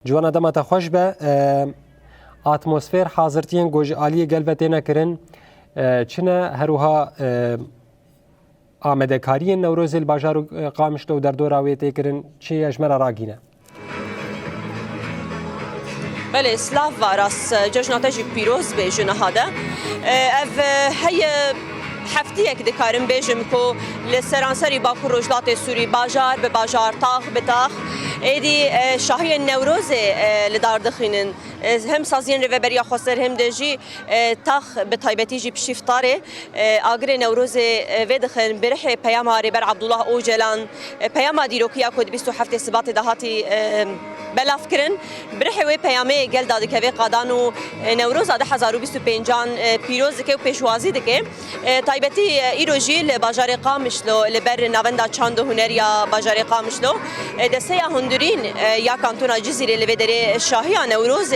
جوانا دما تخوش به اتمسفر حاضرتین گوج عالی گلوته نکرن چنه هروها آمده کاری نوروز الباجار قامشلو در دور آویته کرن چه اجمرا راگینه بله سلاف راس جشناتجی پیروز بیجن هاده اف هی هفته یک دکارم بیجم کو لسرانسری باکو رجلات سوری باجار به باجار تاخ به تاخ ایدی شاهی نوروز لدار دخینن هم سازین رهبری خسر هم دجی تاخ به تایبتی جی بشیفتاره آگر نوروز ودخن بره پیام هاری بر عبدالله اوجلان پیام دیروکیا کد 27 سبات دهاتی بلاف کرن بره وی پیامه گل داده که وی قادانو نوروز آده 1025 پیروز که و پیشوازی دکه تایبتی ایروجی لباجار قامشلو لبر نوندا چاند هنریا باجار قامشلو دسته هندورین یا کانتونا جزیره لودره شاهی نوروز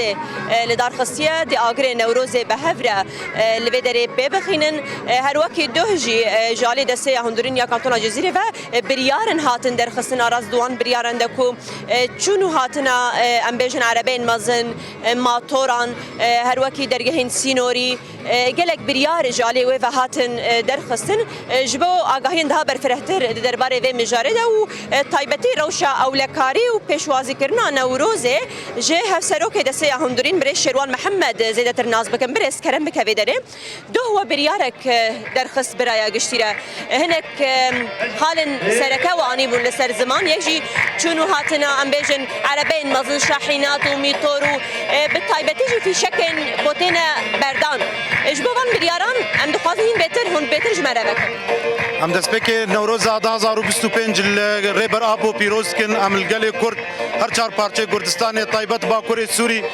لدار خصیه دی آگر نوروز به هفره لودره ببخینن هر وقت دوهجی جالی دسته هندورین یا کانتونا جزیره و بریارن هاتن در خصن آراز دوان بریارن دکو چونو هاتن ام بیجن عربین مزن ماتوران هر وقت درگهین سینوری گلک بریار جالی و هاتن درخستن جبو آگاهین ده برفرهتر درباره و مجاره و تایبتی روشا اولکاری و پیشوازی کرنا نوروزه جه هفسرو که دسته هندورین بره شروان محمد زیدتر ناز بکن بره اسکرم بکوی داره دو هو بریارک درخست برای گشتیره هنک حال سرکه و آنیبون لسر زمان یکی چونو هاتنا ام بیجن عربین مزن شاحینات و میتور و بتایبتی جی فی شکن بوتین بردان اجبوان بریاران ام دخوازین بهتر هون بهتر جمره بکن ام دست بکه نوروز 2025 ریبر آبو پیروز کن ام الگل کرد هر چار پارچه کردستان طایبت باکور سوری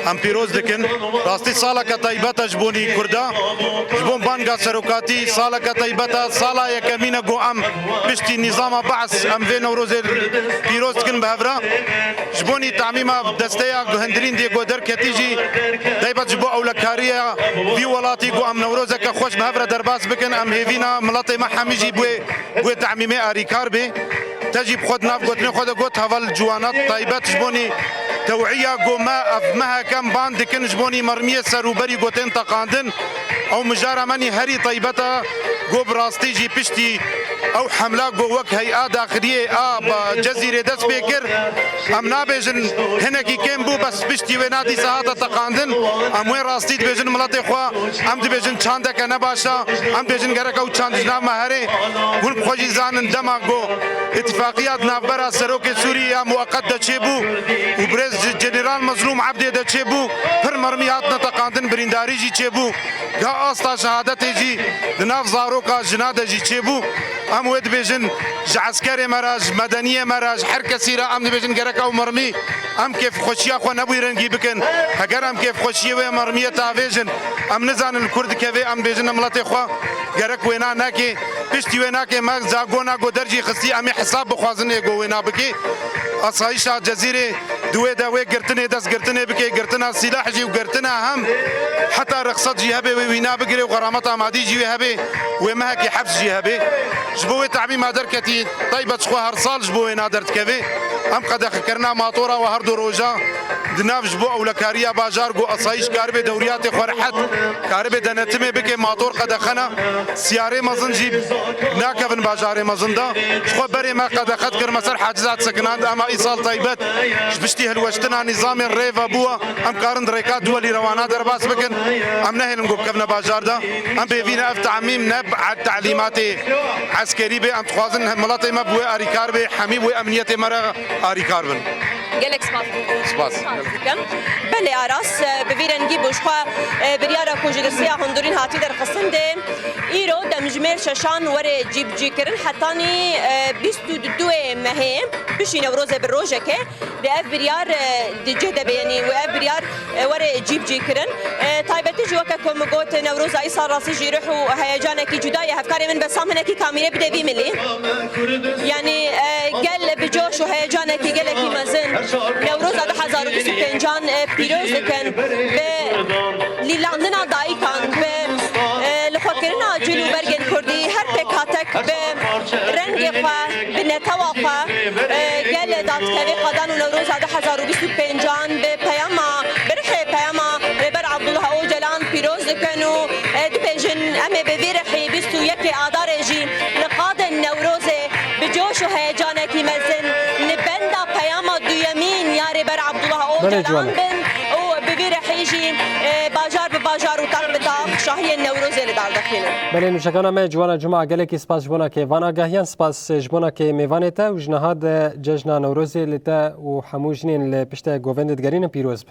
ام پیروز دکن راستی سالا که طایبت اجبونی کرده جبون بانگا سروکاتی سالا که طایبت سالا یکمینه گو ام بشتی نظام بعث ام وی نوروز پیروز کن بهفرا جبونی تعمیم دسته هندرین دی گو در کتیجی طایبت جبو اولکاریه وی ولاتی گو ام نوروز که خوش بهفرا درباس بکن ام هیوینا ملت محمیجی بو تعمیم آریکار به تجيب خود ناف قوت خود قوت هفال جوانات طيبات جبوني توعية قوما أفمها كم باند كن جبوني مرمية سروبري قوتين تقاندن أو مجارة مني هري طيبتا قو براستي جي بشتي أو حملة قو وك هيئة داخلية جزيرة دس بيكر أم نابجن هنكي كم بو بس بشتي ونادي ساعات تقاندن أم وين راستي بيجن ملاتي خوا أم دبيجن چاندك نباشا أم دبيجن غرق أو چاند جناب مهري ون خوجي زانن دماغو اتفاقيات نافبرا سروك سوريا مؤقت تشيبو وبرز جنرال مظلوم عبدي تشيبو هر مرميات نتقاندن برينداري جي تشيبو غا استا شهادتي جي ناف زاروكا جناده جي تشيبو ام ود بيجن عسكري مراج مدنيه مراج حركه سيره ام بيجن غرق او مرمي ام كيف خوشيا خو نبوي رنگي بكن هگر ام كيف خوشيه و مرميه تافيجن ام نزان الكرد كيف ام بيجن ملتي خو غرق وينا ناكي پشتی وینا که ما زاگونا گو درجی خستی امی حساب بخوازنه گو وینا بکی اصایشا جزیره دوی گرتنه دست گرتنه بکی گرتنه سلاح جی و گرتنه هم حتی رخصت جی هبه وینا بگیره و غرامت آمادی جی هبه و ما هکی حبس جی هبه جبوه تعمیم هدر کتی طیبت شخوه هر سال جبوه وینا درد کبه ام قد کرنا ماطوره و هر دو روزا دناف جبو اولکاریا باجار گو اصایش کارب دوریات خورحت کارب دنتمه بکی ماطور قد خنا سیاره مزن جی ناكفن باجار مزندا خو بري ما قد اخذ كر مسار حاجزات سكنان اما ايصال طيبت بشتي هلوشتنا نظام الريف ابوه ام قارن دريكات دولي روانا درباس بكن ام نهل نقول كفنا باجار دا ام بيفينا اف تعميم نبع التعليمات عسكري بي ام تخوازن ملاتي ما بو اريكار بي حميم وامنيتي مرا اريكار بن گلک سپاس بله آراس ببیرن گی بوشخوا بریارا کوجدرسی هندورین هاتی در قسم ده ایرو دمجمر ششان وره جیب جی کرن حتانی 22 مه بشی نوروز بروجه که ده اف بریار دیجه ده بیانی و اف بریار وره جیب جی کرن تایبتی جو که کم گوت نوروز ای سال راسی جی روح و هیجانه کی جدای هفکاری من بسام هنه کی کامیره بده بی ملی یعنی گل بجوش و هیجانه کی گل کی مزن نوروز 2025 پیروز کن به لیلاندنا دایکان به لخوکرنا جلو برگن کردی هر پکاتک به رنگ خوا به نتوا خوا گل رجلات كوي قدان ونوروز هذا 2025 ببياما برحي بياما ريبر عبد الله اوجلان بيروز كانوا دبيجن امي بفيرحي بيستو يكي آدار جي لقاد النوروز بجوش وهيجانك مزن نبندا بياما دويمين يا ريبر عبد الله اوجلان بن بفيرحي جي باجار بباجار وطاق بطاق شاهي النوروز اللي دار دخينا بله نوشکان ما جوانا جمعه گلکی سپاس جوانا که وانا گهیان سپاس جوانا که میوانتا و جنهاد جشن نوروز لتا و هموجنین لپشت گووندت گرین پیروز